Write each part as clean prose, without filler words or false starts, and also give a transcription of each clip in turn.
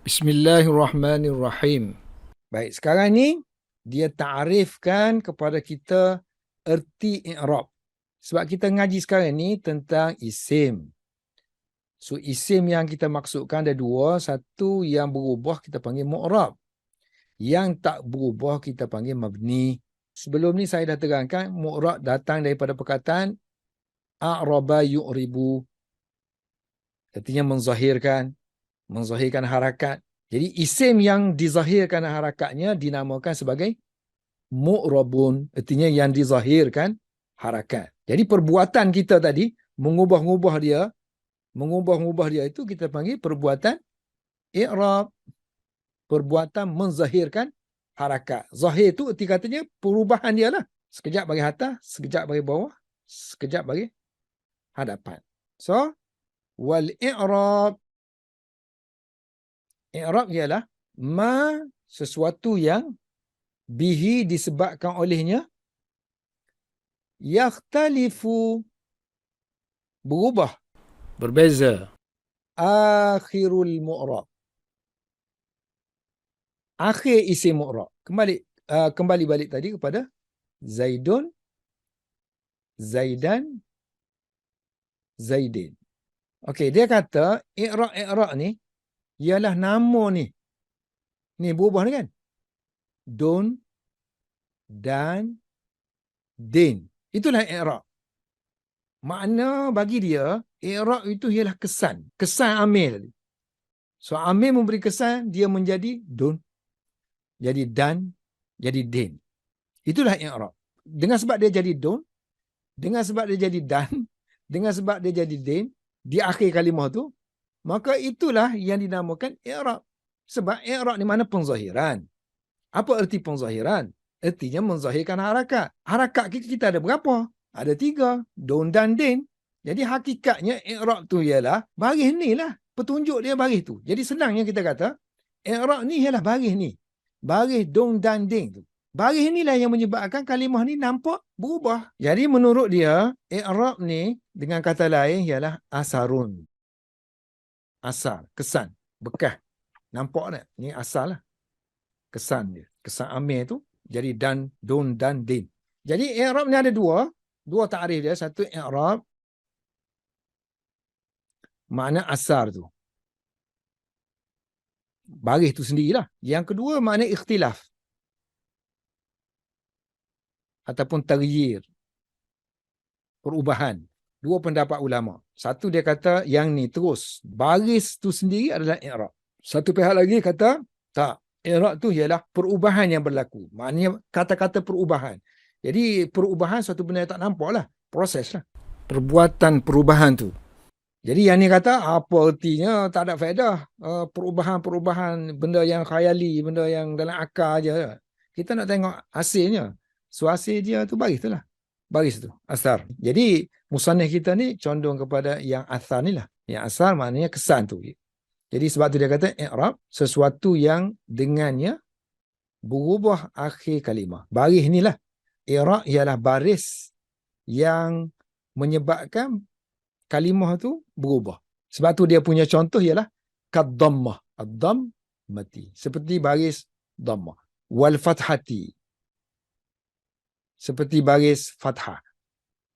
Bismillahirrahmanirrahim. Baik, sekarang ni dia ta'rifkan kepada kita erti i'rab. Sebab kita ngaji sekarang ni tentang isim. So, isim yang kita maksudkan ada dua. Satu yang berubah kita panggil mu'rab. Yang tak berubah kita panggil mabni. Sebelum ni saya dah terangkan mu'rab datang daripada perkataan a'raba yu'ribu. Artinya menzahirkan harakat. Jadi isim yang dizahirkan harakatnya dinamakan sebagai mu'rabun, artinya yang dizahirkan harakat. Jadi perbuatan kita tadi mengubah-ubah dia itu kita panggil perbuatan i'rab, perbuatan menzahirkan harakat. Zahir itu erti katanya perubahan dia lah. Sekejap bagi atas, sekejap bagi bawah, sekejap bagi hadapan. So, wal i'rab ialah ma sesuatu yang bihi disebabkan olehnya yakhtalifu berubah, berbeza, akhirul mu'rab, akhir isim mu'rab. Kembali balik tadi kepada Zaidun, Zaidan, Zaidin. Okey, dia kata i'rab ni ialah nama ni. Ni berubah ni kan? Dun, dan, din. Itulah i'rab. Makna bagi dia, i'rab itu ialah kesan. Kesan amil. So, amil memberi kesan, dia menjadi dun, jadi dan, jadi din. Itulah i'rab. Dengan sebab dia jadi dun, dengan sebab dia jadi dan, dengan sebab dia jadi din, di akhir kalimah tu, maka itulah yang dinamakan i'rab. Sebab i'rab ni mana penzahiran. Apa erti penzahiran? Ertinya menzahirkan harakat. Harakat kita ada berapa? Ada 3. Dun dan din. Jadi hakikatnya i'rab tu ialah baris ni lah. Petunjuk dia baris tu. Jadi senangnya kita kata i'rab ni ialah baris ni. Baris dun dan din tu. Baris inilah yang menyebabkan kalimah ni nampak berubah. Jadi menurut dia, i'rab ni dengan kata lain ialah asarun. Asar, kesan, bekas. Nampak tak? Ni asal lah. Kesan dia. Kesan amil tu jadi dan, dun dan din. Jadi i'rab ni ada dua ta'rif dia. Satu i'rab makna asar tu. Baris tu sendirilah. Yang kedua makna ikhtilaf ataupun taghyir. Perubahan. Dua pendapat ulama. Satu dia kata yang ni terus. Baris tu sendiri adalah i'rab. Satu pihak lagi kata tak. I'rab tu ialah perubahan yang berlaku. Maknanya kata-kata perubahan. Jadi perubahan suatu benda yang tak nampak lah. Proses lah. Perbuatan perubahan tu. Jadi yang ni kata apa ertinya tak ada faedah. Perubahan-perubahan benda yang khayali, benda yang dalam akal je. Kita nak tengok hasilnya. So hasil dia tu baris tu lah. Baris tu, asar. Jadi musannif kita ni condong kepada yang asar ni lah. Yang asar maknanya kesan tu. Jadi sebab tu dia kata i'rab sesuatu yang dengannya berubah akhir kalimah. Baris inilah. I'rab ialah baris yang menyebabkan kalimah tu berubah. Sebab tu dia punya contoh ialah kad-dhammah. Ad-dhamm mati. Seperti baris dhammah. Wal fathati. Seperti baris fathah.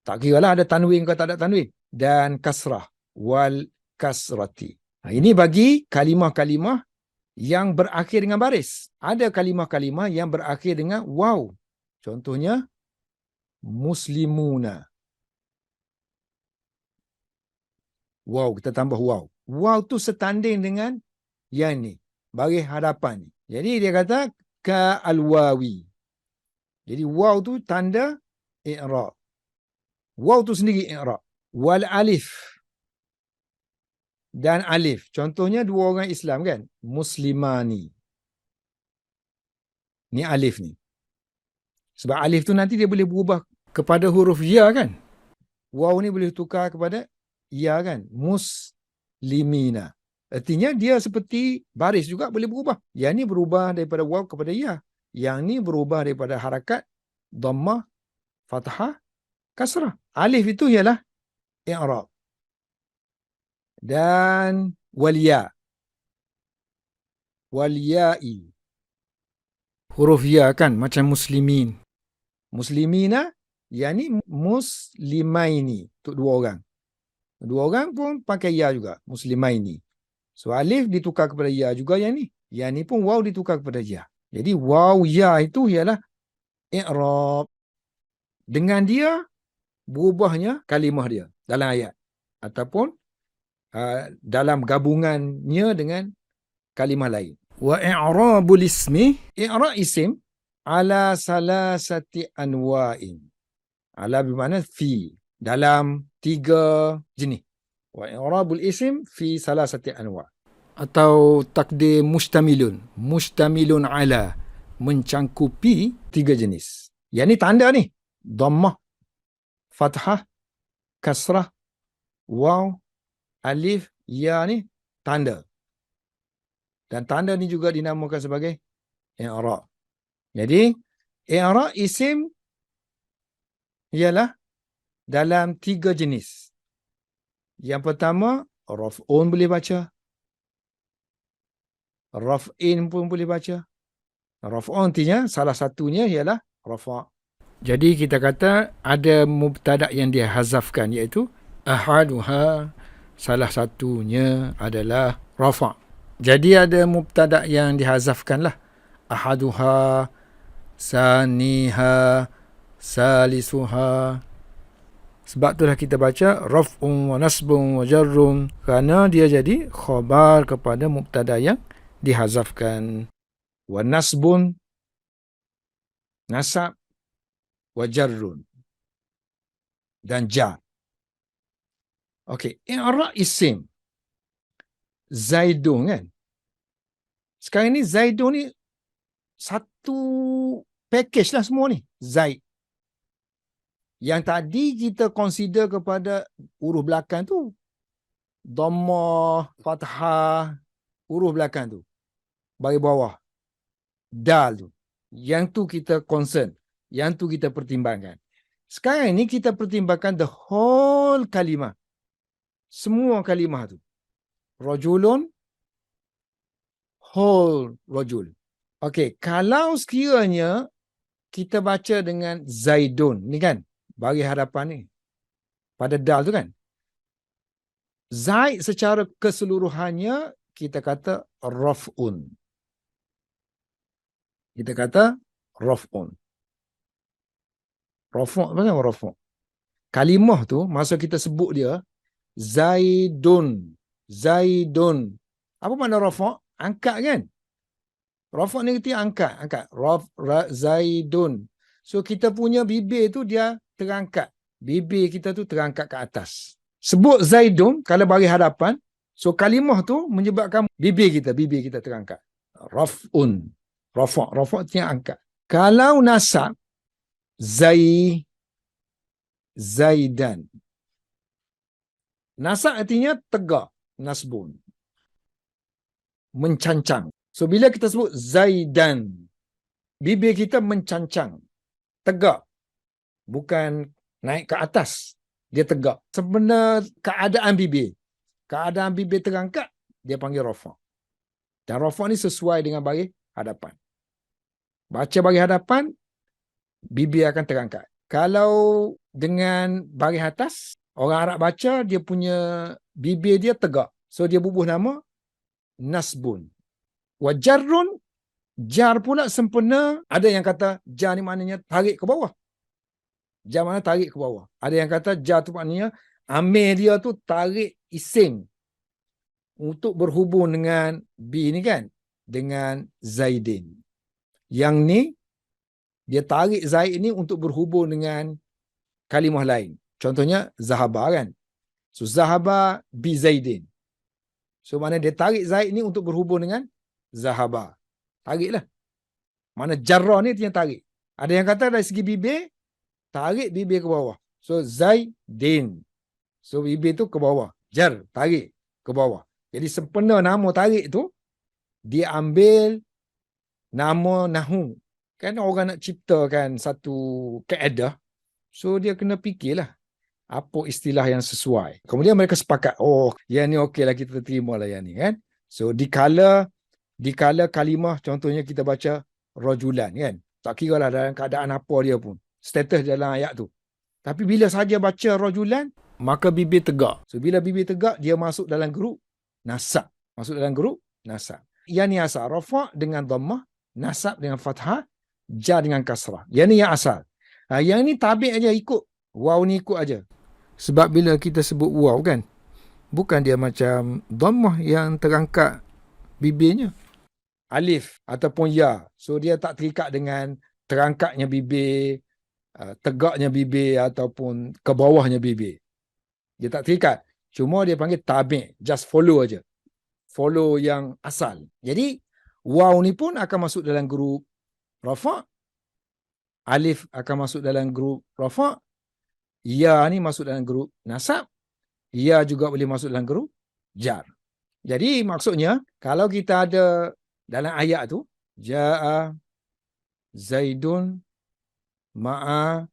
Tak kira lah ada tanwin ke tak ada tanwin. Dan kasrah. Wal kasrati. Ini bagi kalimah-kalimah yang berakhir dengan baris. Ada kalimah-kalimah yang berakhir dengan waw. Contohnya, muslimuna. Waw, kita tambah waw. Waw tu setanding dengan yang ni. Baris hadapan ni. Jadi dia kata, ka-al-wawi. Jadi waw tu tanda i'rab. Waw tu sendiri i'rab. Wal alif. Dan alif. Contohnya dua orang Islam kan? Muslimani. Ni alif ni. Sebab alif tu nanti dia boleh berubah kepada huruf ya kan? Waw ni boleh tukar kepada ya kan? Muslimina. Artinya dia seperti baris juga boleh berubah. Yang ni berubah daripada waw kepada ya. Yang ni berubah daripada harakat dhammah, fathah, kasrah. Alif itu ialah i'rab. Dan wal ya. wal ya'i. Huruf ya kan macam muslimin. Muslimina, yani muslimaini. Untuk dua orang. Dua orang pun pakai ya juga. Muslimaini. So alif ditukar kepada ya juga yang ni. Yang ni pun waw ditukar kepada ya. Jadi waw ya itu ialah i'rab. Dengan dia berubahnya kalimah dia dalam ayat. Ataupun dalam gabungannya dengan kalimah lain. Wa i'rabul ismi, i'rab isim ala salasati anwa'in. Ala bermakna fi, dalam 3 jenis. Wa i'rabul isim fi salasati anwa'. Atau takdir mustamilun. Mustamilun ala, mencangkupi 3 jenis. Yang ni tanda ni. Dhammah, fathah, kasrah, waw, alif, ya ni tanda. Dan tanda ni juga dinamakan sebagai i'rab. Jadi, i'rab isim ialah dalam 3 jenis. Yang pertama, raf'un boleh baca. Raf'in pun boleh baca. Raf'un artinya salah satunya ialah rafa'. Jadi kita kata ada mubtada' yang dihazafkan, iaitu ahaduha, salah satunya adalah rafa'. Jadi ada mubtada' yang dihazafkan lah. Ahaduha, saniha, salisuha. Sebab itulah kita baca raf'un wa nasbun wa jarrun, kerana dia jadi khabar kepada mubtada' yang dihazafkan. Wa nasbun, nasab, wa jarrun, dan jar. Okey, i'rab isim Zaidun kan. Sekarang ni Zaidun ni satu package lah semua ni. Zaid. Yang tadi kita consider kepada huruf belakang tu, dhammah, fathah, huruf belakang tu, bagi bawah, dal tu. Yang tu kita concern. Yang tu kita pertimbangkan. Sekarang ni kita pertimbangkan the whole kalimah. Semua kalimah tu. Rajulun, whole rajul. Okey, kalau sekiranya kita baca dengan Zaidun, ni kan, bagi hadapan ni, pada dal tu kan. Zaid secara keseluruhannya, kita kata raf'un. Kita kata raf'un. Rafa' apa nama rafa'? Kalimah tu, masa kita sebut dia, Zaidun. Zaidun. Apa makna rafa'? Angkat kan? Rafa' ni kita angkat. Zaidun. So kita punya bibir tu dia terangkat. Bibir kita tu terangkat ke atas. Sebut Zaidun, kalau bagi hadapan, so kalimah tu menyebabkan bibir kita terangkat. Raf'un. Rafa' tu yang angkat. Kalau nasab, Zaidan. Nasab artinya tegak. Nasbun. Mencancang. So bila kita sebut Zaidan, bibir kita mencancang. Tegak. Bukan naik ke atas. Dia tegak. Sebenarnya keadaan bibir. Keadaan bibir terangkat, dia panggil rafa'. Dan rafa' ni sesuai dengan bagi hadapan. Baca bagi hadapan, bibir akan terangkat. Kalau dengan baris atas, orang Arab baca, dia punya bibir dia tegak. So dia bubuh nama nasbun. Wa jarrun, jar pula sempena. Ada yang kata jar ni maknanya tarik ke bawah. Jar maknanya tarik ke bawah. Ada yang kata jar tu maknanya amir dia tu tarik isim untuk berhubung dengan B ni kan, dengan Zaidin. Yang ni dia tarik Zaid ni untuk berhubung dengan kalimah lain. Contohnya Zahaba kan. So Zahaba bi Zaidin. So mana dia tarik Zaid ni untuk berhubung dengan Zahaba. Tariklah. Mana jarrah ni yang tarik. Ada yang kata dari segi bibir, tarik bibir ke bawah. So Zaidin. So bibir tu ke bawah. Jar, tarik ke bawah. Jadi sempena nama tarik tu, dia ambil nama nahu. Kan orang nak ciptakan satu kaedah, so dia kena fikirlah apa istilah yang sesuai. Kemudian mereka sepakat, oh, yang ni okey lah, kita terima lah yang ni kan. So dikala Dikala kalimah contohnya kita baca rajulan kan. Tak kira lah dalam keadaan apa dia pun. Status dalam ayat tu. Tapi bila saja baca rajulan, maka bibir tegak. So bila bibir tegak, dia masuk dalam grup nasab. Masuk dalam grup nasab. Yang ni asal. Rafa' dengan dhammah, nasab dengan fathah, jar dengan kasrah. Yang ni yang asal. Yang ni tabik aja ikut. Waw ni ikut aja. Sebab bila kita sebut waw kan, bukan dia macam dhammah yang terangkat bibirnya. Alif ataupun ya. So dia tak terikat dengan terangkatnya bibir, tegaknya bibir ataupun ke bawahnya bibir. Dia tak terikat. Cuma dia panggil tabi'. Just follow aja. Follow yang asal. Jadi waw ni pun akan masuk dalam grup rafa'. Alif akan masuk dalam grup rafa'. Ya ni masuk dalam grup nasab. Ya juga boleh masuk dalam grup jar. Jadi maksudnya kalau kita ada dalam ayat tu Ja'a Zaidun ma'a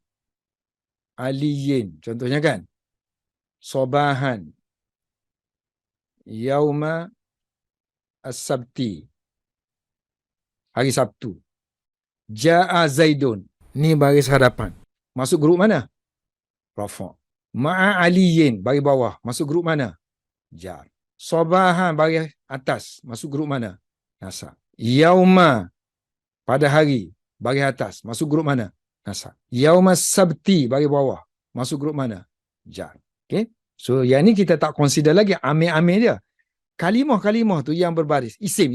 aliyin. Contohnya kan. Sobahan. Yauma as-sabti. Hari Sabtu. Ja'a Zaidun. Ni baris hadapan. Masuk grup mana? Rafa'. Ma'a aliyin. Baris bawah. Masuk grup mana? Jar. Sobahan baris atas. Masuk grup mana? Nasab. Yauma. Pada hari. Baris atas. Masuk grup mana? Nasab. Yauma sabti. Baris bawah. Masuk grup mana? Jar. Okay. So yang ni kita tak consider lagi amir-amir dia. Kalimah-kalimah tu yang berbaris. Isim.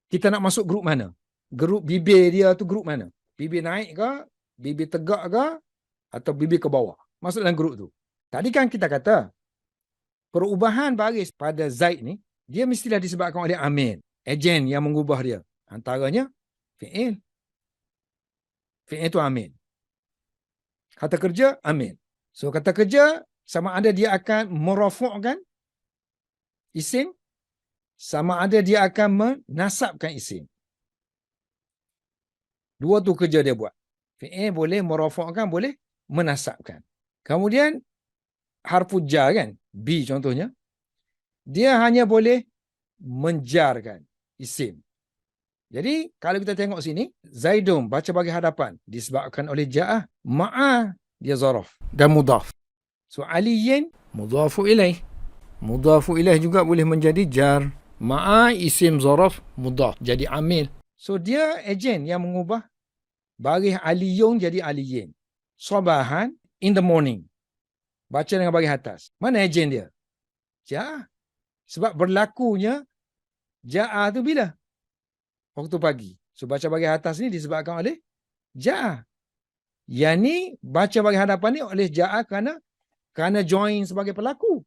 Kita nak masuk grup mana? Grup bibir dia tu grup mana? Bibir naik ke? Bibir tegak ke? Atau bibir ke bawah? Masuk dalam grup tu. Tadi kan kita kata perubahan baris pada Zaid ni, dia mestilah disebabkan oleh amir. Ejen yang mengubah dia. Antaranya fi'il. Fi'il tu amir. Kata kerja, amir. So kata kerja sama ada dia akan merafu'kan isim, sama ada dia akan menasabkan isim. Dua tu kerja dia buat. Fi'il boleh merafu'kan, boleh menasabkan. Kemudian harfu jar kan, B contohnya, dia hanya boleh menjarkan isim. Jadi kalau kita tengok sini, Zaidun baca bagi hadapan disebabkan oleh ja'ah, ma'a dia zaraf dan mudhaf. So aliyin mudhafu ilaih. Mudhafu ilaih juga boleh menjadi jar. Ma'a isim zaraf mudhaf jadi amil. So dia ejen yang mengubah baris aliyun jadi aliyin. Sabahan in the morning. Baca dengan baris atas. Mana ejen dia? Ja'ah. Sebab berlakunya ja'ah tu bila? Waktu pagi. So baca baris atas ni disebabkan oleh ja'ah. Yang ni baca baris hadapan ni oleh ja'ah kerana join sebagai pelaku.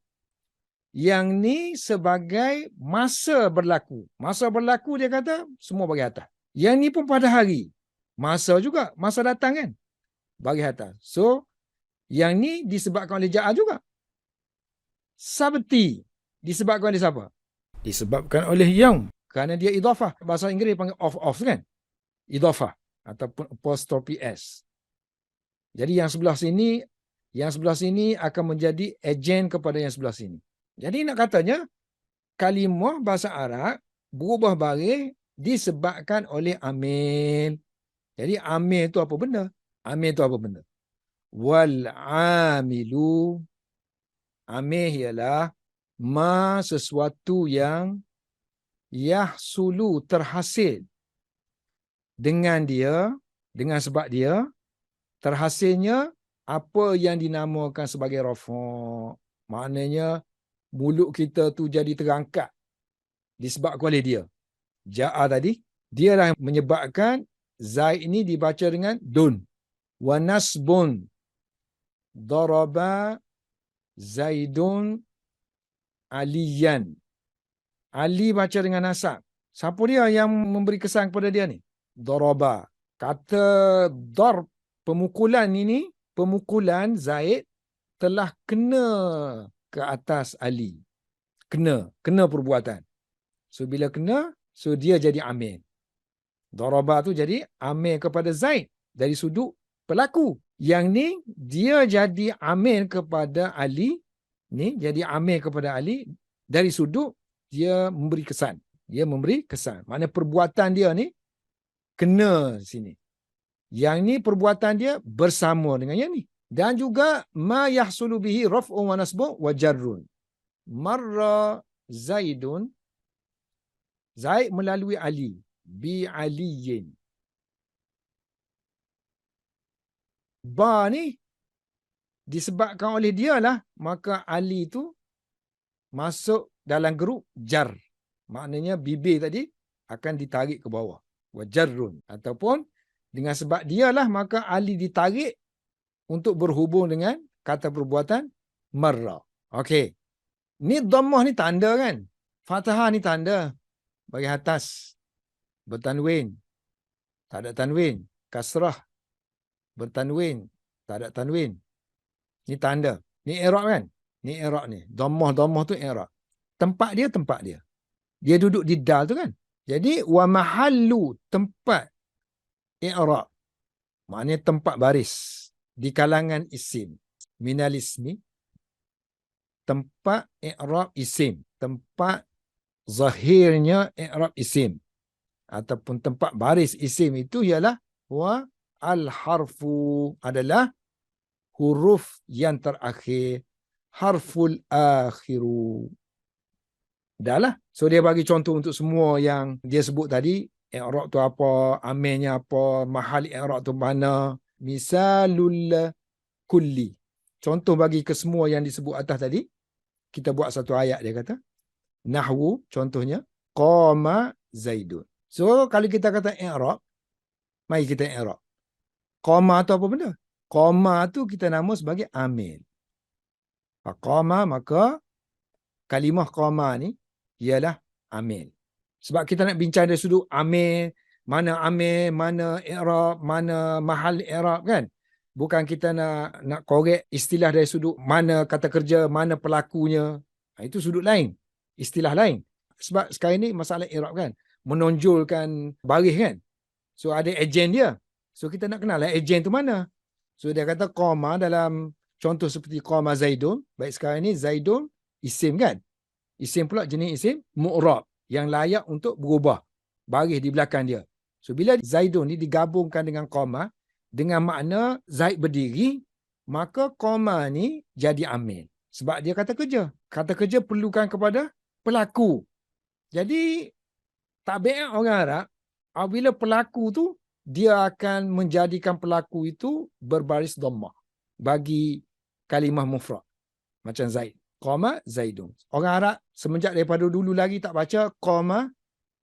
Yang ni sebagai masa berlaku. Masa berlaku dia kata semua baris atas. Yang ni pun pada hari. Masa juga. Masa datang kan? Baris atas. So yang ni disebabkan oleh ja'ah juga. Sabti disebabkan oleh siapa? Disebabkan oleh yaum. Kerana dia idhafah. Bahasa Inggeris panggil off kan? Idhafah. Ataupun apostrophe S. Jadi yang sebelah sini akan menjadi ejen kepada yang sebelah sini. Jadi nak katanya, kalimah bahasa Arab berubah baris disebabkan oleh amil. Jadi amil tu apa benda? Amil tu apa benda? Wal amilu. Amil ialah ma sesuatu yang yahsulu terhasil dengan dia, dengan sebab dia, terhasilnya apa yang dinamakan sebagai rafa'. Maknanya mulut kita tu jadi terangkat disebabkan oleh dia. Ja'a tadi, dia lah yang menyebabkan Zaid ini dibaca dengan dun. Wa nasbun. Daraba Zaidun aliyan. Ali baca dengan nasab. Siapa dia yang memberi kesan kepada dia ni? Daraba. Kata darb, pemukulan ini, pemukulan Zaid telah kena ke atas Ali. Kena perbuatan. So bila kena, so dia jadi amil. Daraba tu jadi amil kepada Zaid dari sudut pelaku. Yang ni dia jadi amil kepada Ali. Ni jadi amil kepada Ali dari sudut dia memberi kesan. Dia memberi kesan. Maknanya perbuatan dia ni kena sini. Yang ni perbuatan dia bersama dengan yang ni. Dan juga ma yahsulu bihi raf'un wa nasbun wa jarrun. Marra Zaidun, Zaid melalui Ali, bi aliyin. Ba ni disebabkan oleh dia lah, maka Ali tu masuk dalam grup jar. Maknanya bibir tadi akan ditarik ke bawah. Wa jarrun. Ataupun dengan sebab dialah maka Ali ditarik untuk berhubung dengan kata perbuatan marra. Okey. Ni dhammah ni tanda kan? Fathah ni tanda. Bagi atas. Bertanwin. Tak ada tanwin. Kasrah. Bertanwin. Tak ada tanwin. Ni tanda. Ni i'rab kan? Ni i'rab ni. Dhammah tu i'rab. Tempat dia. Dia duduk di dal tu kan? Jadi wa mahallu, tempat i'rab. Maknanya tempat baris di kalangan isim. Minal ismi, tempat i'rab isim. Tempat zahirnya i'rab isim. Ataupun tempat baris isim itu ialah wa al-harfu, adalah huruf yang terakhir. Harful akhiru. Dah lah. So dia bagi contoh untuk semua yang dia sebut tadi. I'rab tu apa, amilnya apa, mahal i'rab tu mana. Misalul kulli. Contoh bagi ke semua yang disebut atas tadi. Kita buat satu ayat, dia kata. Nahwu, contohnya. Qama Zaidun. So kalau kita kata i'rab, mari kita i'rab. Qama tu apa benda? Qama tu kita nama sebagai amil. Qama, maka kalimah qama ni ialah amil. Sebab kita nak bincang dari sudut amil, mana i'rab, mana mahal i'rab kan? Bukan kita nak korek istilah dari sudut mana kata kerja, mana pelakunya. Itu sudut lain, istilah lain. Sebab sekarang ni masalah i'rab kan, menonjolkan baris kan. So ada ejen dia. So kita nak kenal lah ejen tu mana. So dia kata qama dalam contoh seperti qama Zaidun. Baik sekarang ni Zaidun isim kan. Isim pula jenis isim mu'rab yang layak untuk berubah baris di belakang dia. So bila Zaidun ni digabungkan dengan qama dengan makna Zaid berdiri, maka qama ni jadi amil. Sebab dia kata kerja. Kata kerja perlukan kepada pelaku. Jadi tabiat orang Arab, apabila pelaku tu, dia akan menjadikan pelaku itu berbaris dhammah bagi kalimah mufrad. Macam Zaid. Qama Zaidun. Orang Arab semenjak daripada dulu lagi tak baca qama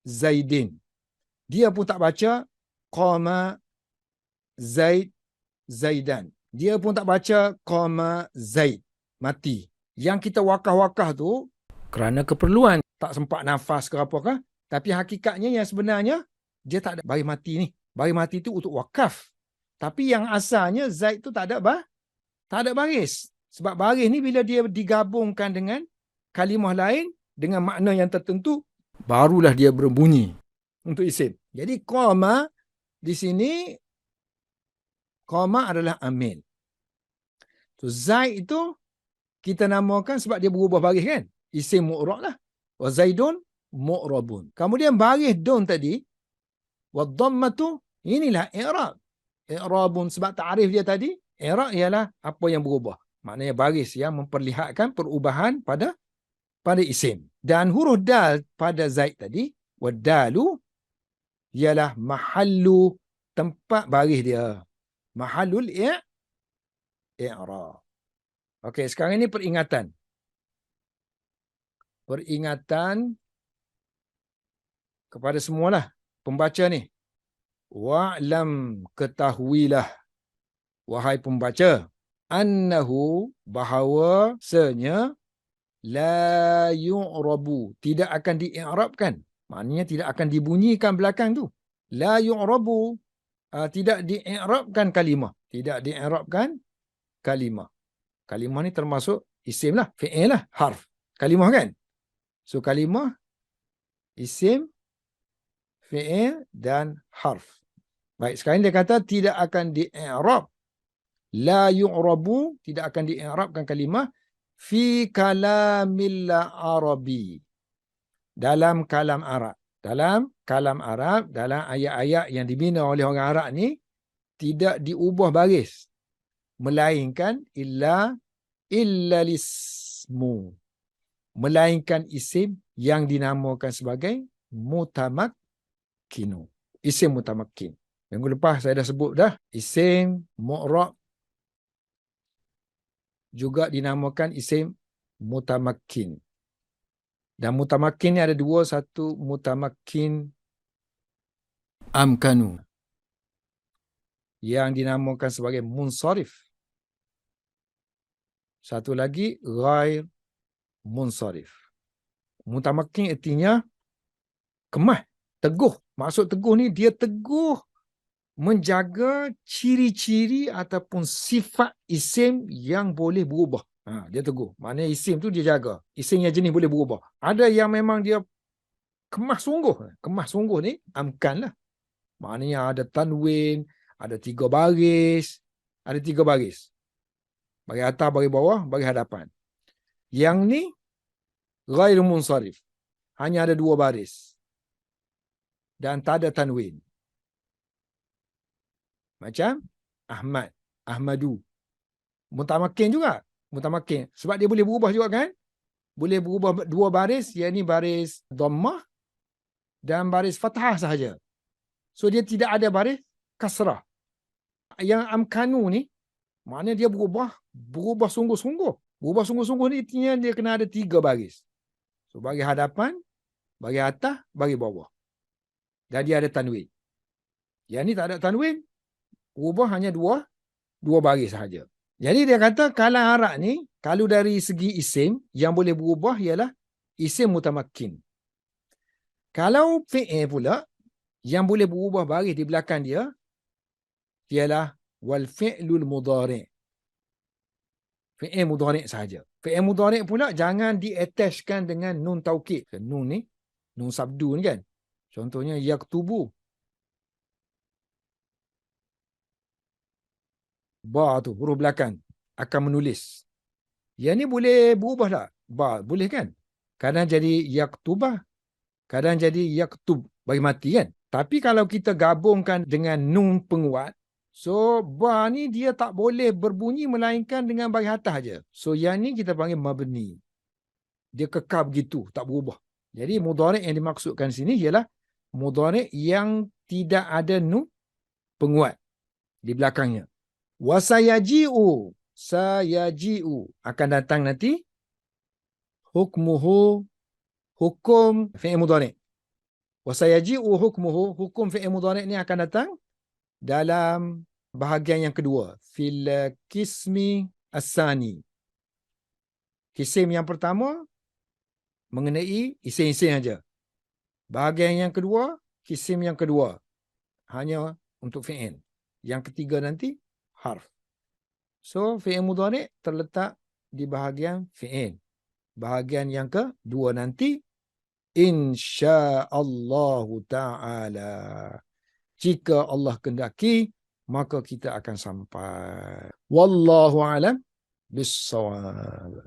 Zaidin. Dia pun tak baca qama Zaid Zaidan. Dia pun tak baca qama Zaid. Mati. Yang kita wakah-wakah tu kerana keperluan. Tak sempat nafas ke apakah. Tapi hakikatnya yang sebenarnya dia tak ada baris mati ni. Baris mati tu untuk wakaf. Tapi yang asalnya Zaid tu tak ada baris. Sebab baris ni bila dia digabungkan dengan kalimah lain dengan makna yang tertentu, barulah dia berbunyi untuk isim. Jadi qama di sini, qama adalah amil. So Zaid itu kita namakan sebab dia berubah baris kan. Isim mu'rab lah. Wa Zaidun mu'rabun. Kemudian baris dun tadi, wa dhammatu, inilah i'rab. I'rabun, sebab ta'rif dia tadi, i'rab ialah apa yang berubah. Maknanya baris yang memperlihatkan perubahan pada isim. Dan huruf dal pada Zaid tadi, wadalu, ialah mahallu, tempat baris dia. Mahallul i'rab. Okey, sekarang ini peringatan. Peringatan kepada semualah pembaca ni. Wa'lam, ketahuilah, wahai pembaca, annahu, bahawasanya, la yu'rabu, tidak akan di-i'rabkan. Maknanya tidak akan dibunyikan belakang tu. La yu'rabu, tidak di-i'rabkan kalimah. Tidak di-i'rabkan kalimah. Kalimah ni termasuk isim lah, fi'il lah, harf. Kalimah kan? So kalimah, isim, fi'il dan harf. Baik, sekarang dia kata tidak akan di-i'rab. La yu'rabu, tidak akan di-i'rabkan kalimah fi kalamil arabi. dalam kalam Arab. Dalam kalam Arab, dalam ayat-ayat yang dibina oleh orang Arab ni, tidak diubah baris. Melainkan illa lismu. Melainkan isim yang dinamakan sebagai mutamakkinu. Isim mutamakkin. Minggu lepas saya dah sebut dah. Isim mu'rab juga dinamakan isim mutamakkin. Dan mutamakkin ni ada dua. Satu mutamakkin amkanu, yang dinamakan sebagai munsharif. Satu lagi ghair munsharif. Mutamakkin artinya kemah, teguh. Maksud teguh ni dia teguh menjaga ciri-ciri ataupun sifat isim yang boleh berubah. Dia teguh. Maknanya isim tu dia jaga. Isim yang jenis boleh berubah. Ada yang memang dia kemah sungguh. Kemah sungguh ni amkan lah. Maknanya ada tanwin, ada 3 baris. Ada 3 baris. Bagi atas, bagi bawah, bagi hadapan. Yang ni ghair munsharif. Hanya ada 2 baris. Dan tak ada tanwin. Macam Ahmad, Ahmadu. Mutamakin juga. Mutamakin. Sebab dia boleh berubah juga kan? Boleh berubah 2 baris. Iaitu baris dhammah dan baris fathah sahaja. So dia tidak ada baris kasrah. Yang amkanu ni, maknanya dia berubah sungguh-sungguh. Berubah sungguh-sungguh ni artinya dia kena ada 3 baris. So bagi hadapan, bagi atas, bagi bawah. Dan dia ada tanwin. Yang ni tak ada tanwin. Berubah hanya 2 baris sahaja. Jadi dia kata kalam Arab ni, kalau dari segi isim, yang boleh berubah ialah isim mutamakkin. Kalau fi'il pula, yang boleh berubah baris di belakang dia, ialah wal fi'lul mudhari'. Fi'il mudhari' sahaja. Fi'il mudhari' pula jangan di-attachkan dengan nun taukid. Nun ni, nun sabdu ni kan. Contohnya yaktubu. Ba tu, huruf belakang, akan menulis. Yang ni boleh berubah tak? Ba, boleh kan? Kadang jadi yaktubah, kadang jadi yaktub, bagi mati kan? Tapi kalau kita gabungkan dengan nun penguat, so ba ni dia tak boleh berbunyi melainkan dengan bagi atas aja. So yang ni kita panggil mabni. Dia kekal begitu, tak berubah. Jadi mudhari' yang dimaksudkan sini ialah mudhari' yang tidak ada nun penguat di belakangnya. Wasayaji'u, sayaji'u, akan datang nanti hukmuhu, hukum fi'il mudhari'. Wasayaji'u hukmuhu, hukum fi'il mudhari' ni akan datang dalam bahagian yang kedua, fil kismi as-sani. Kisim yang pertama mengenai isim-isim saja. Bahagian yang kedua, kisim yang kedua, hanya untuk fi'il. Yang ketiga nanti harf. So fi'il mudhari' terletak di bahagian fi'il. Bahagian yang kedua nanti insya-Allah ta'ala. Jika Allah kehendaki, maka kita akan sampai. Wallahu a'lam bis-shawab.